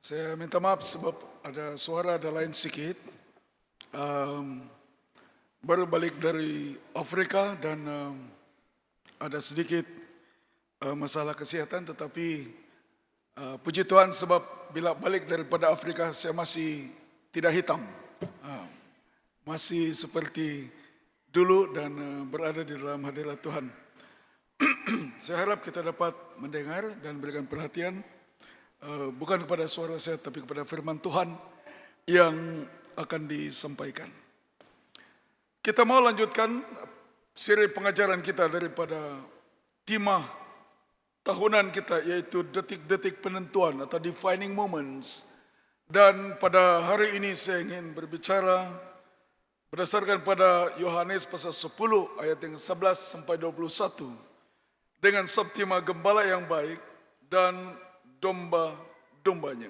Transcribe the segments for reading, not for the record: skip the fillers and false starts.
Saya minta maaf sebab ada suara ada lain sedikit. Baru balik dari Afrika dan ada sedikit masalah kesehatan, tetapi puji Tuhan sebab bila balik daripada Afrika saya masih tidak hitam. Masih seperti dulu dan berada di dalam hadirat Tuhan. Saya harap kita dapat mendengar dan berikan perhatian bukan kepada suara saya tapi kepada firman Tuhan yang akan disampaikan. Kita mau lanjutkan seri pengajaran kita daripada tema tahunan kita, yaitu detik-detik penentuan atau defining moments. Dan pada hari ini saya ingin berbicara berdasarkan pada Yohanes pasal 10 ayat yang 11 sampai 21 dengan subtema gembala yang baik dan domba-dombanya.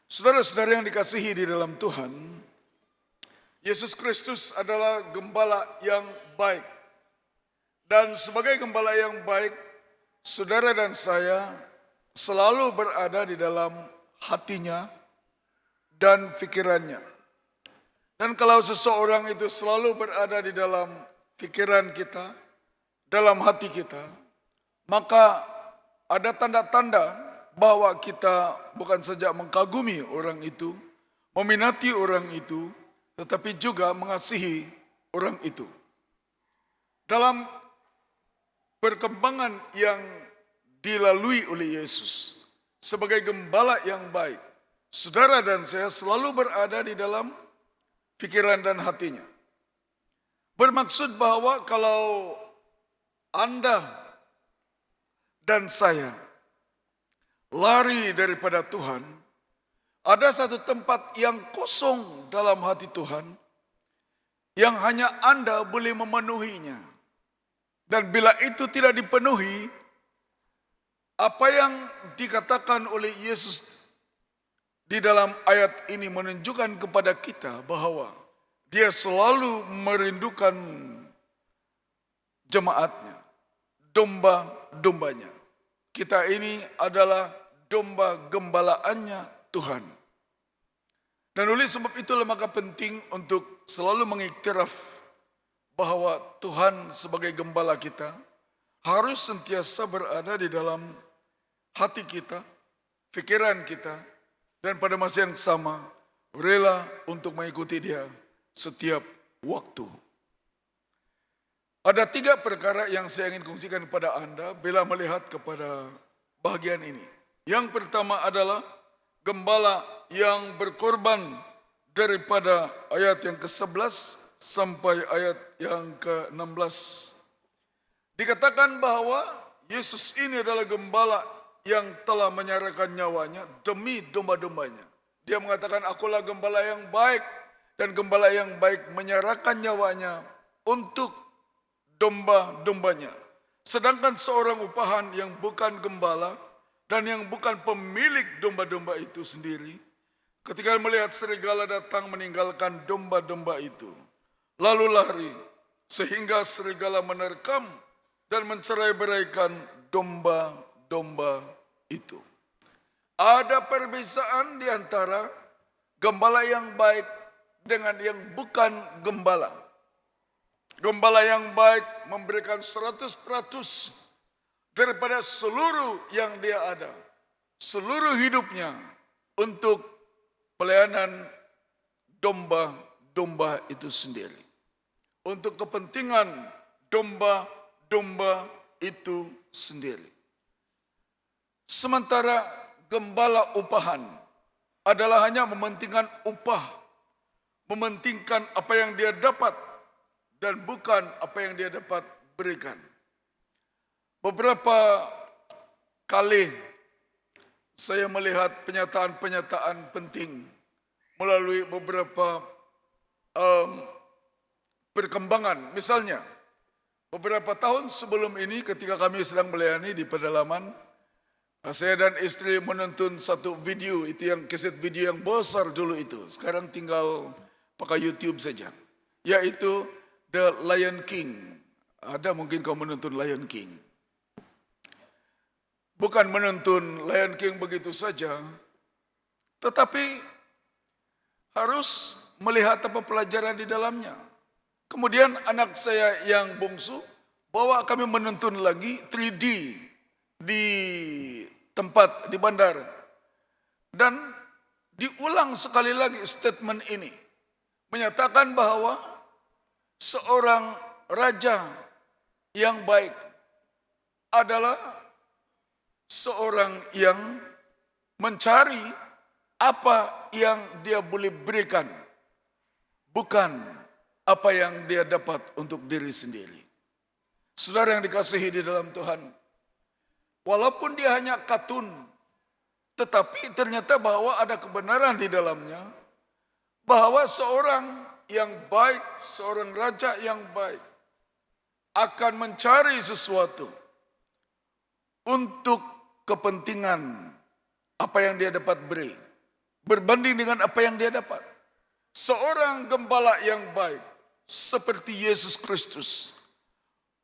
Saudara-saudara yang dikasihi di dalam Tuhan, Yesus Kristus adalah gembala yang baik. Dan sebagai gembala yang baik, saudara dan saya selalu berada di dalam hatinya dan pikirannya. Dan kalau seseorang itu selalu berada di dalam pikiran kita, dalam hati kita, maka ada tanda-tanda bahwa kita bukan saja mengagumi orang itu, meminati orang itu, tetapi juga mengasihi orang itu. Dalam perkembangan yang dilalui oleh Yesus sebagai gembala yang baik, saudara dan saya selalu berada di dalam pikiran dan hatinya. Bermaksud bahwa kalau Anda dan saya lari daripada Tuhan, ada satu tempat yang kosong dalam hati Tuhan yang hanya Anda boleh memenuhinya. Dan bila itu tidak dipenuhi, apa yang dikatakan oleh Yesus di dalam ayat ini menunjukkan kepada kita bahwa Dia selalu merindukan jemaatnya, domba-dombanya. Kita ini adalah domba gembalaannya Tuhan. Dan oleh sebab itulah maka penting untuk selalu mengiktiraf bahwa Tuhan sebagai gembala kita harus sentiasa berada di dalam hati kita, pikiran kita, dan pada masa yang sama rela untuk mengikuti Dia setiap waktu. Ada 3 perkara yang saya ingin kongsikan kepada Anda bila melihat kepada bahagian ini. Yang pertama adalah gembala yang berkorban daripada ayat yang ke-11 sampai ayat yang ke-16. Dikatakan bahwa Yesus ini adalah gembala yang telah menyerahkan nyawanya demi domba-dombanya. Dia mengatakan, akulah gembala yang baik, dan gembala yang baik menyerahkan nyawanya untuk domba-dombanya. Sedangkan seorang upahan yang bukan gembala dan yang bukan pemilik domba-domba itu sendiri, ketika melihat serigala datang meninggalkan domba-domba itu, lalu lari sehingga serigala menerkam dan mencerai-beraikan domba-domba itu. Ada perbedaan di antara gembala yang baik dengan yang bukan gembala. Gembala yang baik memberikan 100% daripada seluruh yang dia ada, seluruh hidupnya untuk pelayanan domba-domba itu sendiri. Untuk kepentingan domba-domba itu sendiri. Sementara gembala upahan adalah hanya mementingkan upah, mementingkan apa yang dia dapat, dan bukan apa yang dia dapat berikan. Beberapa kali saya melihat penyataan-penyataan penting melalui beberapa perkembangan. Misalnya, beberapa tahun sebelum ini ketika kami sedang melayani di pedalaman, saya dan istri menonton satu video, itu yang kaset video yang besar dulu itu. Sekarang tinggal pakai YouTube saja, yaitu The Lion King. Ada mungkin kau menonton Lion King. Bukan menonton Lion King begitu saja, tetapi harus melihat apa pelajaran di dalamnya. Kemudian anak saya yang bungsu bawa kami menuntun lagi 3D di tempat di bandar. Dan diulang sekali lagi statement ini. Menyatakan bahwa seorang raja yang baik adalah seorang yang mencari apa yang dia boleh berikan, bukan apa yang dia dapat untuk diri sendiri. Saudara yang dikasihi di dalam Tuhan, walaupun dia hanya katun, tetapi ternyata bahwa ada kebenaran di dalamnya, bahwa seorang yang baik, seorang raja yang baik, akan mencari sesuatu untuk kepentingan apa yang dia dapat beri, berbanding dengan apa yang dia dapat. Seorang gembala yang baik, seperti Yesus Kristus,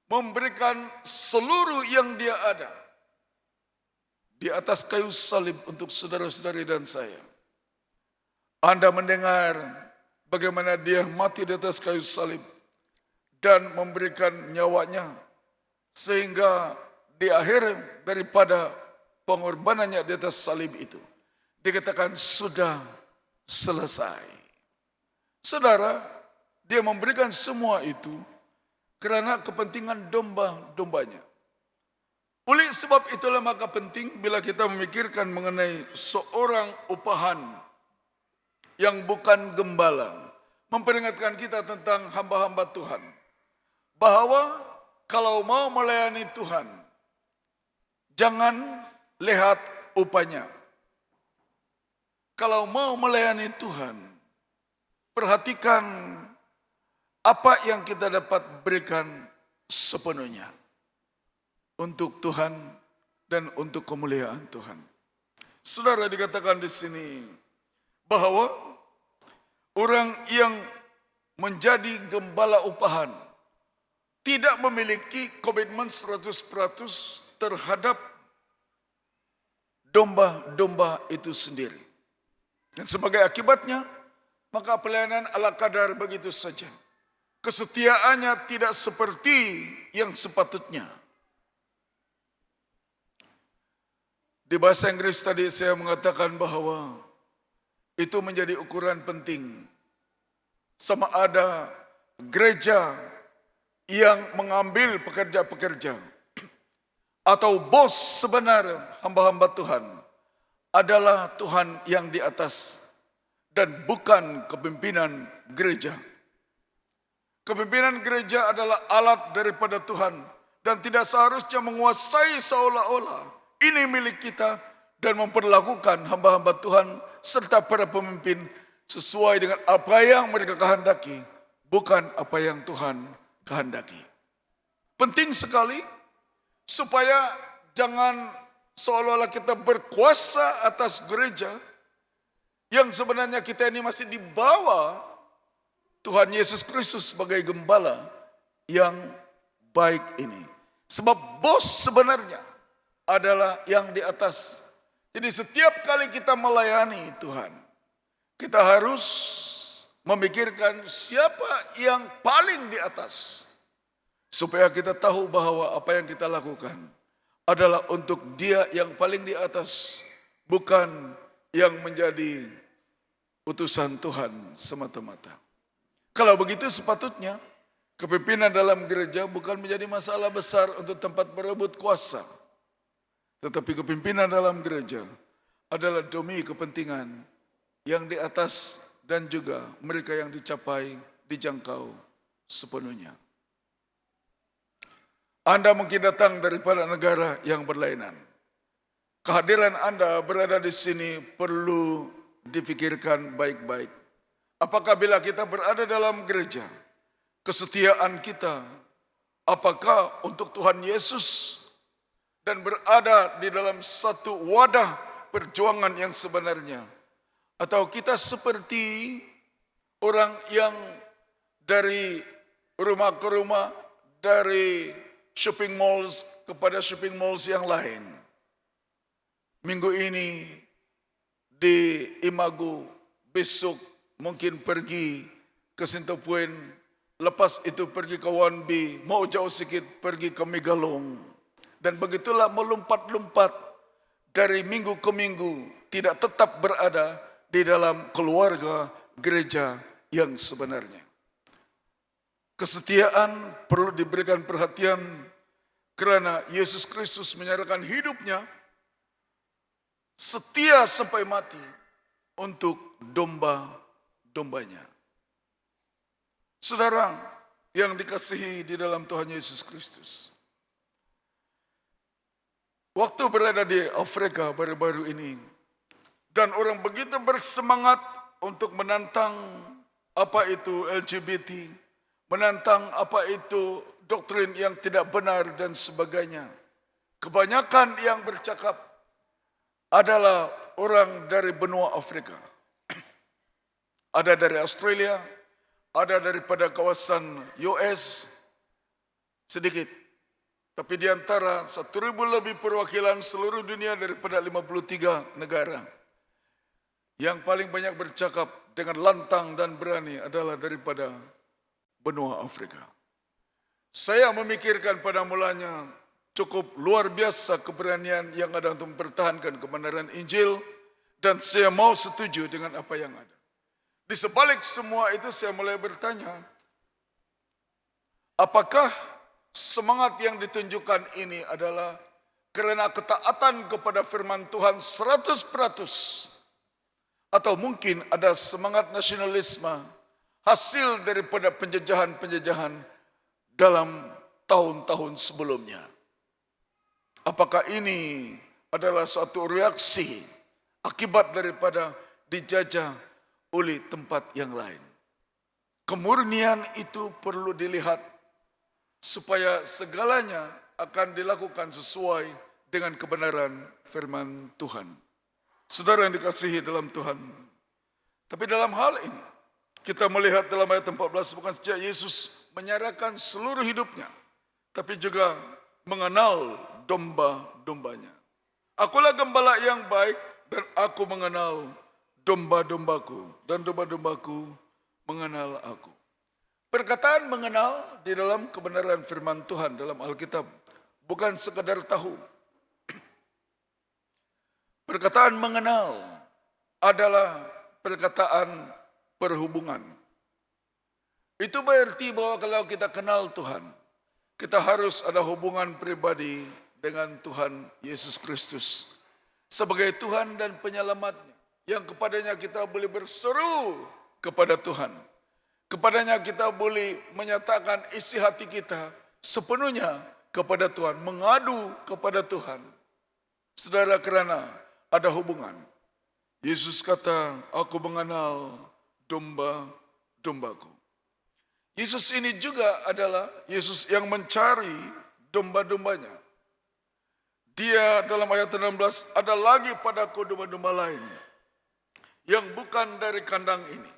memberikan seluruh yang dia ada di atas kayu salib untuk saudara-saudari dan saya. Anda mendengar bagaimana dia mati di atas kayu salib dan memberikan nyawanya, sehingga di akhir daripada pengorbanannya di atas salib itu dikatakan sudah selesai. Saudara, dia memberikan semua itu karena kepentingan domba-dombanya. Oleh sebab itulah maka penting bila kita memikirkan mengenai seorang upahan yang bukan gembala, memperingatkan kita tentang hamba-hamba Tuhan, bahwa kalau mau melayani Tuhan, jangan lihat upahnya. Kalau mau melayani Tuhan, perhatikan apa yang kita dapat berikan sepenuhnya untuk Tuhan dan untuk kemuliaan Tuhan. Saudara, dikatakan di sini bahwa orang yang menjadi gembala upahan tidak memiliki komitmen 100% terhadap domba-domba itu sendiri. Dan sebagai akibatnya, maka pelayanan ala kadar begitu saja. Kesetiaannya tidak seperti yang sepatutnya. Di bahasa Inggris tadi saya mengatakan bahwa itu menjadi ukuran penting. Sama ada gereja yang mengambil pekerja-pekerja atau bos sebenar hamba-hamba Tuhan adalah Tuhan yang di atas dan bukan kepimpinan gereja. Kepimpinan gereja adalah alat daripada Tuhan dan tidak seharusnya menguasai seolah-olah ini milik kita dan memperlakukan hamba-hamba Tuhan serta para pemimpin sesuai dengan apa yang mereka kehendaki, bukan apa yang Tuhan kehendaki. Penting sekali supaya jangan seolah-olah kita berkuasa atas gereja yang sebenarnya kita ini masih di bawah Tuhan Yesus Kristus sebagai gembala yang baik ini. Sebab bos sebenarnya adalah yang di atas. Jadi setiap kali kita melayani Tuhan, kita harus memikirkan siapa yang paling di atas. Supaya kita tahu bahwa apa yang kita lakukan adalah untuk Dia yang paling di atas, bukan yang menjadi utusan Tuhan semata-mata. Kalau begitu sepatutnya kepimpinan dalam gereja bukan menjadi masalah besar untuk tempat berebut kuasa. Tetapi kepimpinan dalam gereja adalah demi kepentingan yang di atas dan juga mereka yang dicapai, dijangkau sepenuhnya. Anda mungkin datang daripada negara yang berlainan. Kehadiran Anda berada di sini perlu dipikirkan baik-baik. Apakah bila kita berada dalam gereja, kesetiaan kita, apakah untuk Tuhan Yesus dan berada di dalam satu wadah perjuangan yang sebenarnya? Atau kita seperti orang yang dari rumah ke rumah, dari shopping malls kepada shopping malls yang lain. Minggu ini di Imago, besok mungkin pergi ke Sintopuen, lepas itu pergi ke Wanbi, mau jauh sedikit pergi ke Megalong. Dan begitulah melompat-lompat dari minggu ke minggu, tidak tetap berada di dalam keluarga gereja yang sebenarnya. Kesetiaan perlu diberikan perhatian karena Yesus Kristus menyerahkan hidupnya setia sampai mati untuk domba-dombanya. Saudara yang dikasihi di dalam Tuhan Yesus Kristus, waktu berada di Afrika baru-baru ini, dan orang begitu bersemangat untuk menantang apa itu LGBT, menantang apa itu doktrin yang tidak benar dan sebagainya. Kebanyakan yang bercakap adalah orang dari benua Afrika. Ada dari Australia, ada daripada kawasan US, sedikit. Tapi di antara 1.000 lebih perwakilan seluruh dunia daripada 53 negara. Yang paling banyak bercakap dengan lantang dan berani adalah daripada benua Afrika. Saya memikirkan pada mulanya cukup luar biasa keberanian yang ada untuk mempertahankan kebenaran Injil, dan saya mau setuju dengan apa yang ada. Di sebalik semua itu saya mulai bertanya, apakah semangat yang ditunjukkan ini adalah karena ketaatan kepada firman Tuhan 100%, atau mungkin ada semangat nasionalisme hasil daripada penjajahan-penjajahan dalam tahun-tahun sebelumnya. Apakah ini adalah suatu reaksi akibat daripada dijajah oleh tempat yang lain? Kemurnian itu perlu dilihat supaya segalanya akan dilakukan sesuai dengan kebenaran firman Tuhan. Saudara yang dikasihi dalam Tuhan, tapi dalam hal ini kita melihat dalam ayat 14, bukan saja Yesus menyerahkan seluruh hidupnya, tapi juga mengenal domba-dombanya. Akulah gembala yang baik, dan aku mengenal domba-dombaku, dan domba-dombaku mengenal aku. Perkataan mengenal di dalam kebenaran firman Tuhan dalam Alkitab bukan sekadar tahu. Perkataan mengenal adalah perkataan perhubungan. Itu berarti bahwa kalau kita kenal Tuhan, kita harus ada hubungan pribadi dengan Tuhan Yesus Kristus sebagai Tuhan dan penyelamatnya, yang kepadanya kita boleh berseru kepada Tuhan. Kepadanya kita boleh menyatakan isi hati kita sepenuhnya kepada Tuhan, mengadu kepada Tuhan. Saudara, karena ada hubungan. Yesus kata, aku mengenal domba-dombaku. Yesus ini juga adalah Yesus yang mencari domba-dombanya. Dia dalam ayat 16, ada lagi padaku domba-domba lain yang bukan dari kandang ini.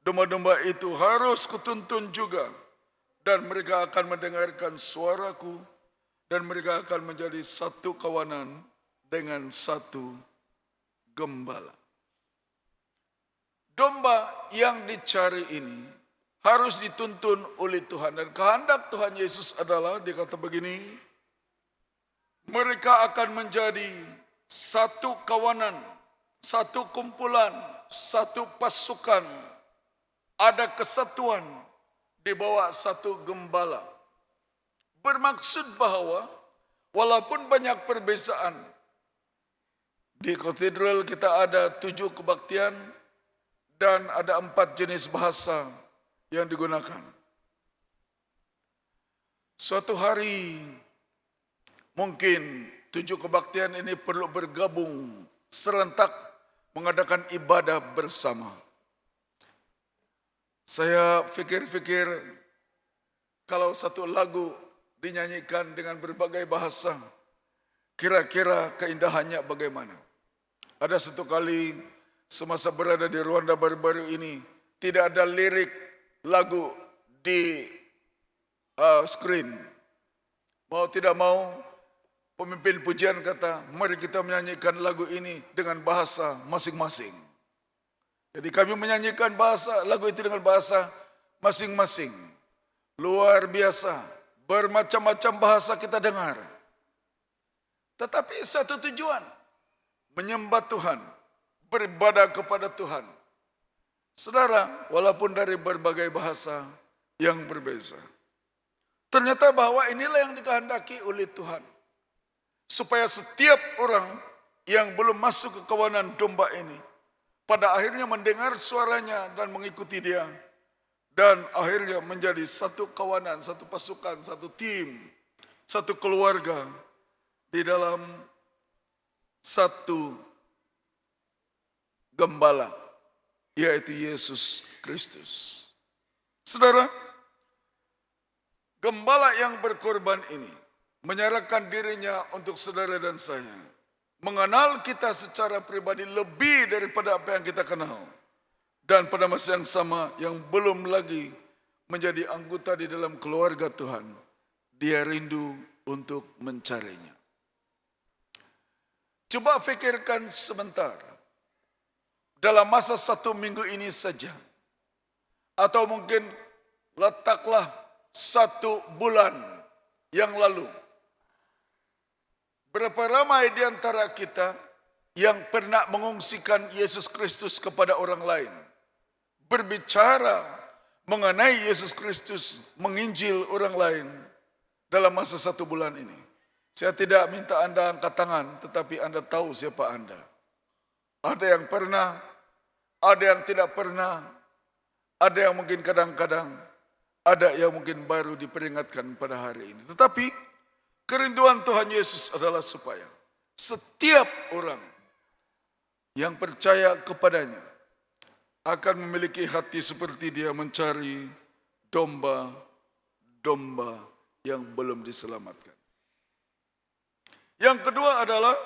Domba-domba itu harus kutuntun juga, dan mereka akan mendengarkan suaraku, dan mereka akan menjadi satu kawanan dengan satu gembala. Domba yang dicari ini harus dituntun oleh Tuhan, dan kehendak Tuhan Yesus adalah, dia kata begini, mereka akan menjadi satu kawanan, satu kumpulan, satu pasukan, ada kesatuan di bawah satu gembala. Bermaksud bahwa walaupun banyak perbezaan, di katedral kita ada 7 kebaktian dan ada 4 jenis bahasa yang digunakan. Suatu hari mungkin 7 kebaktian ini perlu bergabung serentak mengadakan ibadah bersama. Saya fikir-fikir kalau satu lagu dinyanyikan dengan berbagai bahasa, kira-kira keindahannya bagaimana? Ada satu kali semasa berada di Rwanda baru-baru ini, tidak ada lirik lagu di screen. Mau tidak mau, Pemimpin pujian kata, mari kita menyanyikan lagu ini dengan bahasa masing-masing. Jadi kami menyanyikan lagu itu dengan bahasa masing-masing. Luar biasa, bermacam-macam bahasa kita dengar. Tetapi satu tujuan, menyembah Tuhan, beribadah kepada Tuhan. Saudara, walaupun dari berbagai bahasa yang berbeza. Ternyata bahwa inilah yang dikehendaki oleh Tuhan. Supaya setiap orang yang belum masuk ke kawanan domba ini, pada akhirnya mendengar suaranya dan mengikuti dia. Dan akhirnya menjadi satu kawanan, satu pasukan, satu tim, satu keluarga di dalam satu gembala, yaitu Yesus Kristus. Saudara, gembala yang berkorban ini menyerahkan dirinya untuk saudara dan saya. Mengenal kita secara pribadi lebih daripada apa yang kita kenal. Dan pada masa yang sama yang belum lagi menjadi anggota di dalam keluarga Tuhan, dia rindu untuk mencarinya. Coba fikirkan sebentar. Dalam masa 1 minggu ini saja. Atau mungkin letaklah 1 bulan yang lalu. Berapa ramai di antara kita yang pernah mengungsikan Yesus Kristus kepada orang lain. Berbicara mengenai Yesus Kristus, menginjil orang lain dalam masa 1 bulan ini. Saya tidak minta Anda angkat tangan, tetapi Anda tahu siapa Anda. Ada yang pernah, ada yang tidak pernah, ada yang mungkin kadang-kadang, ada yang mungkin baru diperingatkan pada hari ini. Tetapi kerinduan Tuhan Yesus adalah supaya setiap orang yang percaya kepadanya akan memiliki hati seperti dia mencari domba-domba yang belum diselamatkan. Yang kedua adalah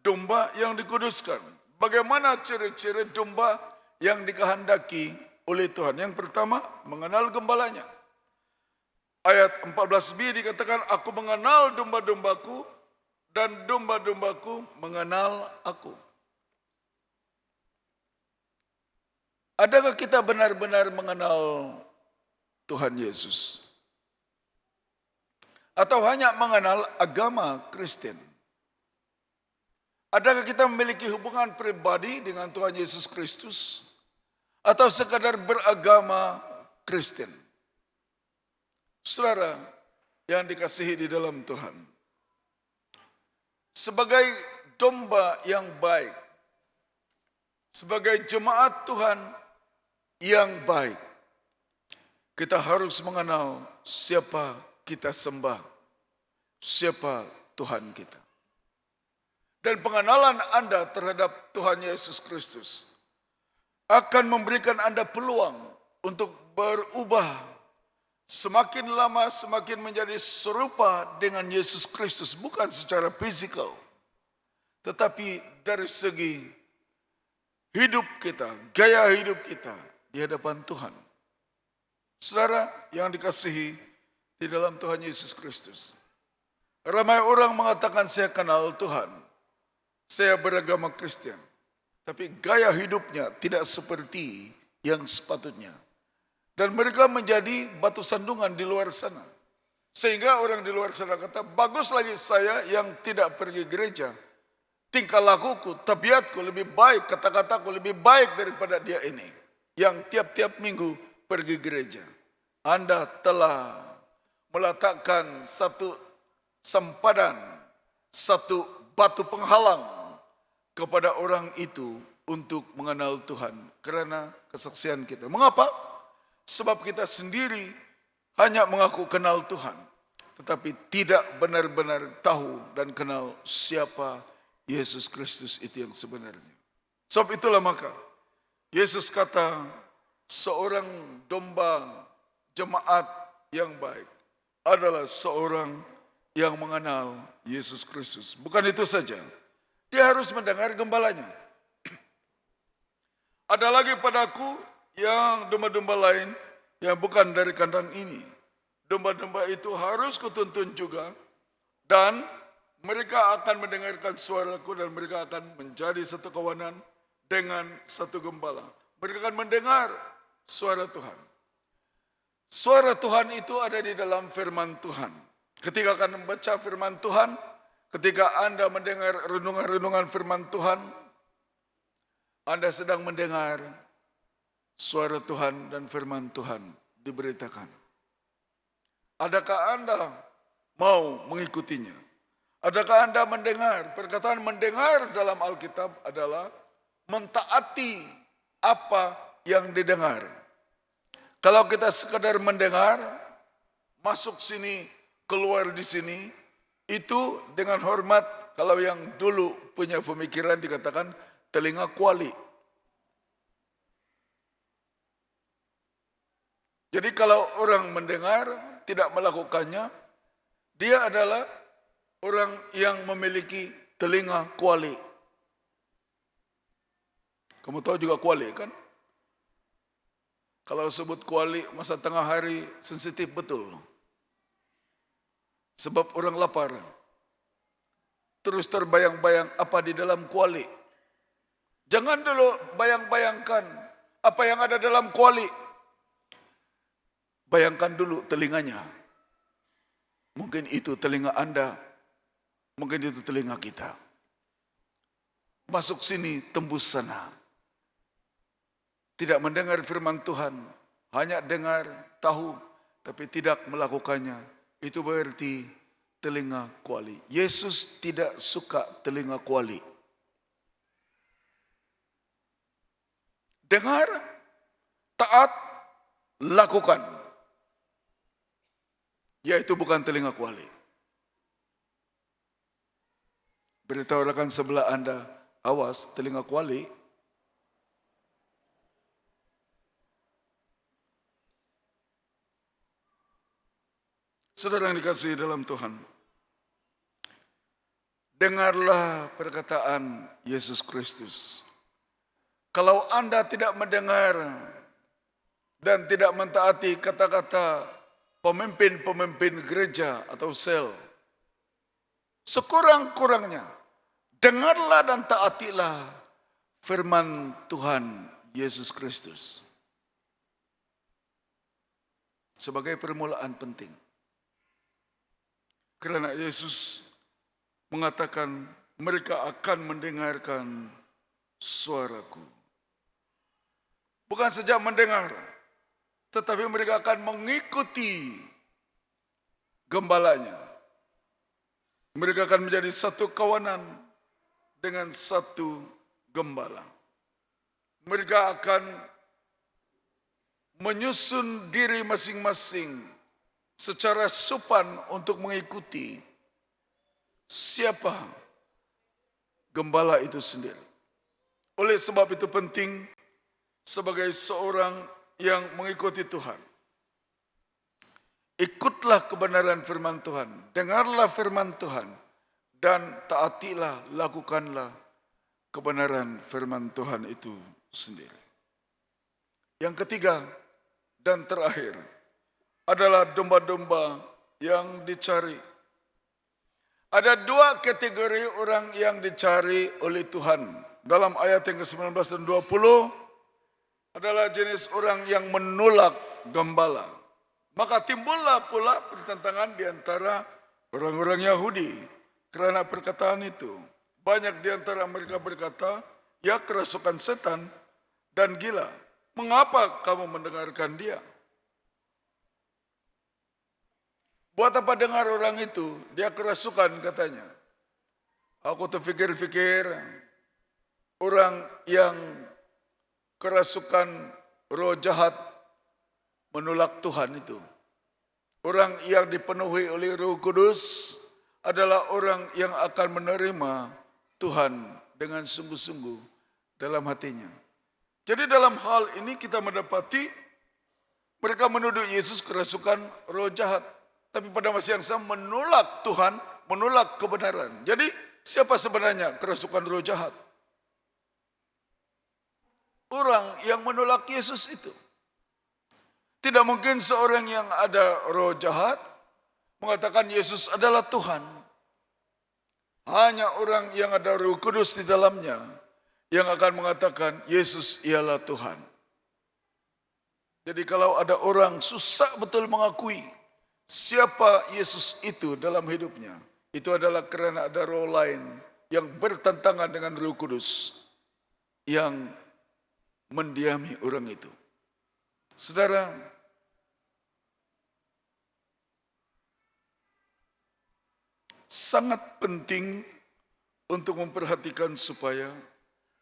domba yang dikuduskan. Bagaimana ciri-ciri domba yang dikehendaki oleh Tuhan? Yang pertama, mengenal gembalanya. Ayat 14b dikatakan, aku mengenal domba-dombaku dan domba-dombaku mengenal aku. Adakah kita benar-benar mengenal Tuhan Yesus? Atau hanya mengenal agama Kristen? Adakah kita memiliki hubungan pribadi dengan Tuhan Yesus Kristus? Atau sekadar beragama Kristen? Saudara yang dikasihi di dalam Tuhan, sebagai domba yang baik, sebagai jemaat Tuhan yang baik, kita harus mengenal siapa kita sembah, siapa Tuhan kita. Dan pengenalan Anda terhadap Tuhan Yesus Kristus akan memberikan Anda peluang untuk berubah. Semakin lama semakin menjadi serupa dengan Yesus Kristus. Bukan secara fisikal. Tetapi dari segi hidup kita, gaya hidup kita di hadapan Tuhan. Saudara yang dikasihi di dalam Tuhan Yesus Kristus. Ramai orang mengatakan saya kenal Tuhan. Saya beragama Kristen. Tapi gaya hidupnya tidak seperti yang sepatutnya. Dan mereka menjadi batu sandungan di luar sana. Sehingga orang di luar sana kata, bagus lagi saya yang tidak pergi gereja. Tingkah lakuku, tabiatku lebih baik, kata-kataku lebih baik daripada dia ini. Yang tiap-tiap minggu pergi gereja. Anda telah meletakkan satu sempadan, satu batu penghalang kepada orang itu untuk mengenal Tuhan. Karena kesaksian kita. Mengapa? Sebab kita sendiri hanya mengaku kenal Tuhan, tetapi tidak benar-benar tahu dan kenal siapa Yesus Kristus itu yang sebenarnya. Sebab itulah maka Yesus kata seorang domba jemaat yang baik adalah seorang yang mengenal Yesus Kristus. Bukan itu saja, dia harus mendengar gembalanya. Ada lagi padaku yang domba-domba lain yang bukan dari kandang ini. Domba-domba itu harus kutuntun juga dan mereka akan mendengarkan suaraku dan mereka akan menjadi satu kawanan dengan satu gembala. Mereka akan mendengar suara Tuhan. Suara Tuhan itu ada di dalam firman Tuhan. Ketika akan membaca firman Tuhan, ketika Anda mendengar renungan-renungan firman Tuhan, Anda sedang mendengar suara Tuhan dan firman Tuhan diberitakan. Adakah Anda mau mengikutinya? Adakah Anda mendengar? Perkataan mendengar dalam Alkitab adalah mentaati apa yang didengar. Kalau kita sekadar mendengar, masuk sini, keluar di sini, itu dengan hormat, kalau yang dulu punya pemikiran dikatakan telinga kuali. Jadi kalau orang mendengar, tidak melakukannya, dia adalah orang yang memiliki telinga kuali. Kamu tahu juga kuali kan? Kalau sebut kuali masa tengah hari sensitif betul. Sebab orang lapar. Terus terbayang-bayang apa di dalam kuali. Jangan dulu bayang-bayangkan apa yang ada dalam kuali. Bayangkan dulu telinganya. Mungkin itu telinga Anda, mungkin itu telinga kita. Masuk sini, tembus sana. Tidak mendengar firman Tuhan, hanya dengar, tahu, tapi tidak melakukannya. Itu berarti telinga kuali. Yesus tidak suka telinga kuali. Dengar, taat, lakukan. Yaitu bukan telinga kuali. Beritahu rekan sebelah Anda, awas telinga kuali. Saudara yang dikasihi dalam Tuhan, dengarlah perkataan Yesus Kristus. Kalau Anda tidak mendengar dan tidak mentaati kata-kata pemimpin-pemimpin gereja atau sel, sekurang-kurangnya dengarlah dan taatilah firman Tuhan Yesus Kristus. Sebagai permulaan penting. Karena Yesus mengatakan mereka akan mendengarkan suaraku. Bukan saja mendengar, tetapi mereka akan mengikuti gembalanya. Mereka akan menjadi satu kawanan dengan satu gembala. Mereka akan menyusun diri masing-masing secara sopan untuk mengikuti siapa gembala itu sendiri. Oleh sebab itu penting sebagai seorang yang mengikuti Tuhan. Ikutlah kebenaran firman Tuhan, dengarlah firman Tuhan, dan taatilah, lakukanlah kebenaran firman Tuhan itu sendiri. Yang ketiga dan terakhir adalah domba-domba yang dicari. Ada dua kategori orang yang dicari oleh Tuhan. Dalam ayat yang ke-19 dan 20 adalah jenis orang yang menolak gembala. Maka timbullah pula pertentangan di antara orang-orang Yahudi karena perkataan itu. Banyak di antara mereka berkata, ya kerasukan setan dan gila. Mengapa kamu mendengarkan dia? Buat apa dengar orang itu? Dia kerasukan katanya. Aku terfikir-fikir orang yang kerasukan roh jahat menolak Tuhan itu. Orang yang dipenuhi oleh Roh Kudus adalah orang yang akan menerima Tuhan dengan sungguh-sungguh dalam hatinya. Jadi dalam hal ini kita mendapati mereka menuduh Yesus kerasukan roh jahat. Tapi pada masa yang sama menolak Tuhan, menolak kebenaran. Jadi siapa sebenarnya kerasukan roh jahat? Orang yang menolak Yesus itu. Tidak mungkin seorang yang ada roh jahat mengatakan Yesus adalah Tuhan. Hanya orang yang ada Roh Kudus di dalamnya yang akan mengatakan Yesus ialah Tuhan. Jadi kalau ada orang susah betul mengakui siapa Yesus itu dalam hidupnya, itu adalah karena ada roh lain yang bertentangan dengan Roh Kudus yang mendiami orang itu. Saudara, sangat penting untuk memperhatikan supaya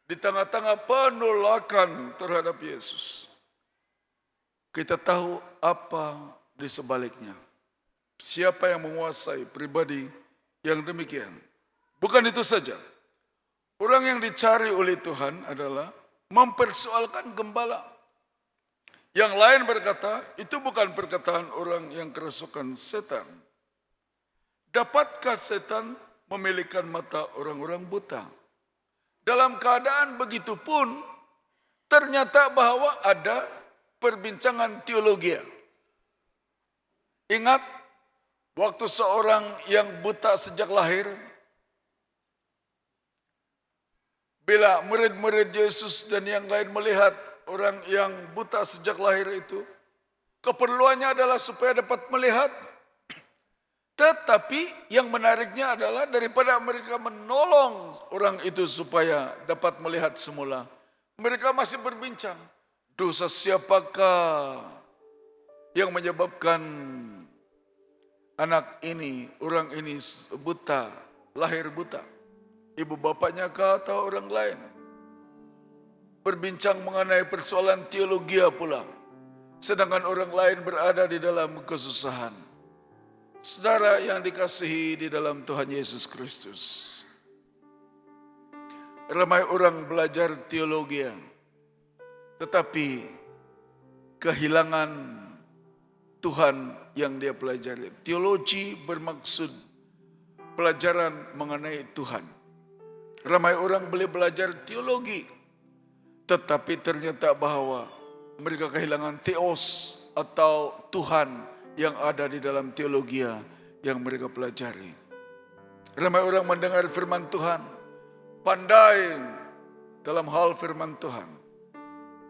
di tengah-tengah penolakan terhadap Yesus, kita tahu apa di sebaliknya. Siapa yang menguasai pribadi yang demikian. Bukan itu saja. Orang yang dicari oleh Tuhan adalah mempersoalkan gembala. Yang lain berkata, itu bukan perkataan orang yang kerasukan setan. Dapatkah setan memilihkan mata orang-orang buta? Dalam keadaan begitu pun, ternyata bahwa ada perbincangan teologi. Ingat, waktu seorang yang buta sejak lahir, bila murid-murid Yesus dan yang lain melihat orang yang buta sejak lahir itu, keperluannya adalah supaya dapat melihat. Tetapi yang menariknya adalah daripada mereka menolong orang itu supaya dapat melihat semula, mereka masih berbincang, dosa siapakah yang menyebabkan anak ini, orang ini buta, lahir buta? Ibu bapaknya kah atau orang lain? Berbincang mengenai persoalan teologi pula. Sedangkan orang lain berada di dalam kesusahan. Saudara yang dikasihi di dalam Tuhan Yesus Kristus. Ramai orang belajar teologi, tetapi kehilangan Tuhan yang dia pelajari. Teologi bermaksud pelajaran mengenai Tuhan. Ramai orang boleh belajar teologi, tetapi ternyata bahwa mereka kehilangan theos atau Tuhan yang ada di dalam teologi yang mereka pelajari. Ramai orang mendengar firman Tuhan, pandai dalam hal firman Tuhan,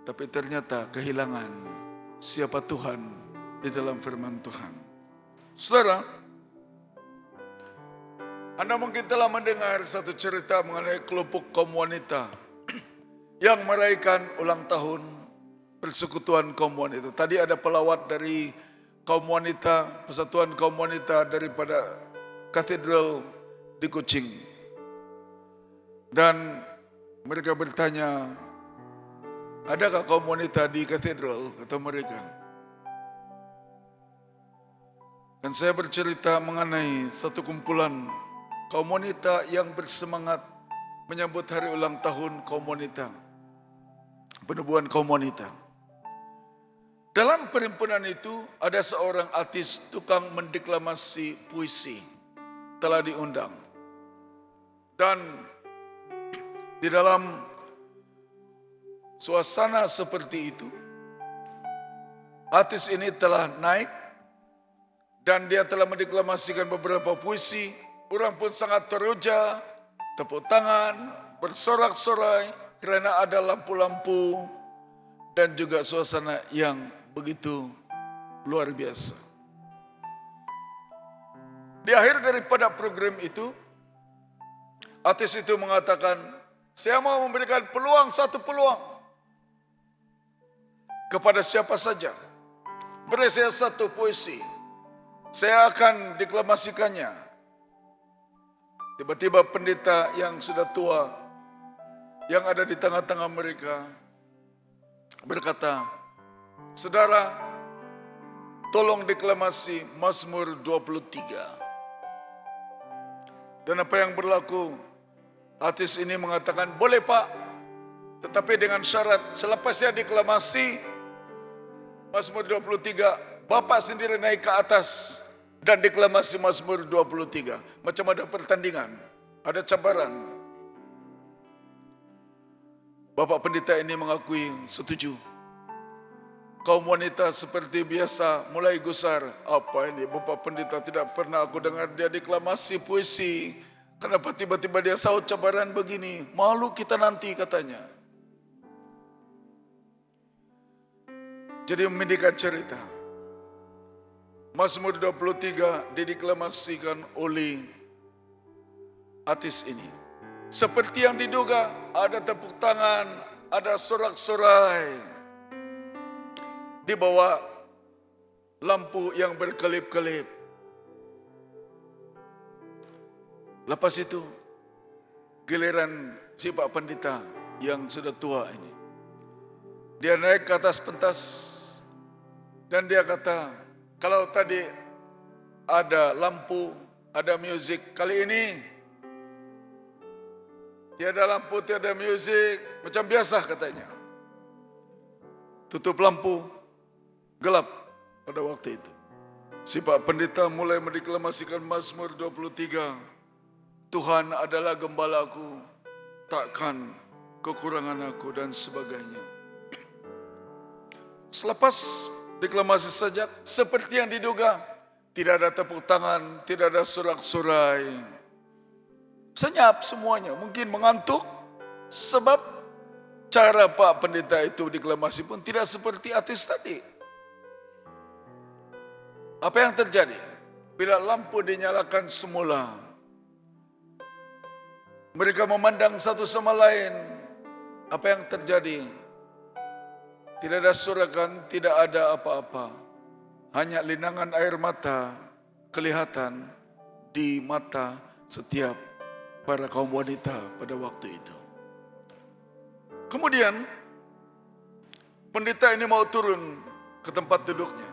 tapi ternyata kehilangan siapa Tuhan di dalam firman Tuhan. Saudara, Anda mungkin telah mendengar satu cerita mengenai kelompok kaum wanita yang merayakan ulang tahun persekutuan kaum wanita. Tadi ada pelawat dari kaum wanita, persatuan kaum wanita daripada katedral di Kuching. Dan mereka bertanya, adakah kaum wanita di katedral? Kata mereka. Dan saya bercerita mengenai satu kumpulan kaum wanita yang bersemangat menyambut hari ulang tahun kaum wanita, penubuhan kaum wanita. Dalam perhimpunan itu ada seorang artis tukang mendeklamasi puisi telah diundang. Dan di dalam suasana seperti itu, artis ini telah naik dan dia telah mendeklamasikan beberapa puisi. Orang pun sangat teruja, tepuk tangan, bersorak-sorai karena ada lampu-lampu dan juga suasana yang begitu luar biasa. Di akhir daripada program itu, artis itu mengatakan, saya mau memberikan satu peluang kepada siapa saja. Beri saya satu puisi, saya akan deklamasikannya. Tiba-tiba pendeta yang sudah tua, yang ada di tengah-tengah mereka, berkata, saudara, tolong deklamasi Mazmur 23. Dan apa yang berlaku? Artis ini mengatakan, boleh Pak, tetapi dengan syarat, selepas saya deklamasi Mazmur 23, Bapak sendiri naik ke atas dan deklamasi Mazmur 23. Macam ada pertandingan, ada cabaran. Bapak pendeta ini mengakui setuju. Kaum wanita seperti biasa mulai gusar. Apa ini Bapak pendeta, tidak pernah aku dengar dia deklamasi puisi. Kenapa tiba-tiba dia saut cabaran begini? Malu kita nanti katanya. Jadi memindahkan cerita. Mazmur 23 dideklamasikan oleh artis ini. Seperti yang diduga, ada tepuk tangan, ada sorak-sorai. Di bawah lampu yang berkelip-kelip. Lepas itu, giliran si Pak Pendeta yang sudah tua ini. Dia naik ke atas pentas dan dia kata, kalau tadi ada lampu, ada musik, kali ini tiada lampu, tiada musik, macam biasa katanya. Tutup lampu, gelap pada waktu itu. Si Pak Pendeta mulai mendeklamasikan Mazmur 23. Tuhan adalah gembalaku, takkan kekurangan aku dan sebagainya. Selepas deklamasi sajak, seperti yang diduga, tidak ada tepuk tangan, tidak ada sorak-sorai. Senyap semuanya, mungkin mengantuk, sebab cara Pak Pendeta itu deklamasi pun tidak seperti artis tadi. Apa yang terjadi? Bila lampu dinyalakan semula, mereka memandang satu sama lain. Apa yang terjadi? Tidak ada sorakan, tidak ada apa-apa. Hanya linangan air mata kelihatan di mata setiap para kaum wanita pada waktu itu. Kemudian pendeta ini mau turun ke tempat duduknya.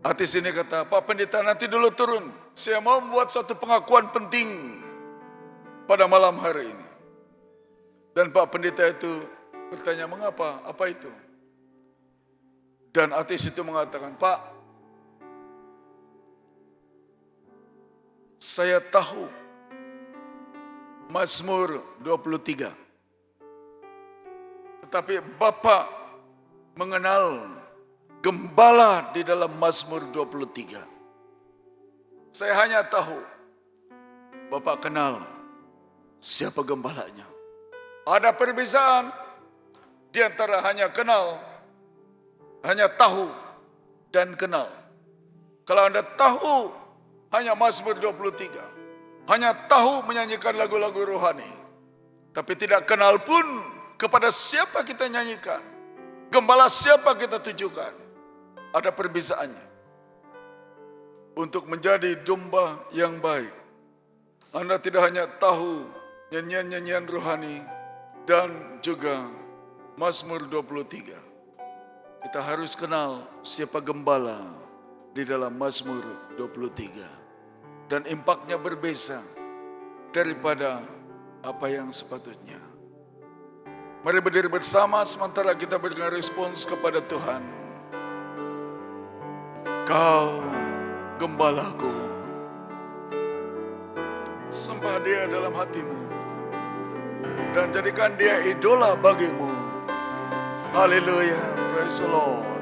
Artis ini kata, Pak Pendeta nanti dulu turun. Saya mau membuat satu pengakuan penting pada malam hari ini. Dan Pak Pendeta itu bertanya, mengapa? Apa itu? Dan artis itu mengatakan, Pak, saya tahu Mazmur 23. Tetapi Bapak mengenal gembala di dalam Mazmur 23. Saya hanya tahu Bapak kenal siapa gembalanya. Ada perbedaan di antara hanya kenal, hanya tahu dan kenal. Kalau Anda tahu hanya Mazmur 23, hanya tahu menyanyikan lagu-lagu rohani, tapi tidak kenal pun kepada siapa kita nyanyikan, gembala siapa kita tujukan, ada perbedaannya. Untuk menjadi domba yang baik, Anda tidak hanya tahu nyanyian-nyanyian rohani dan juga Mazmur 23. Kita harus kenal siapa gembala di dalam Mazmur 23. Dan impaknya berbeza daripada apa yang sepatutnya. Mari berdiri bersama sementara kita berikan respons kepada Tuhan. Kau gembalaku. Sembah Dia dalam hatimu dan jadikan Dia idola bagimu. Haleluya, praise the Lord.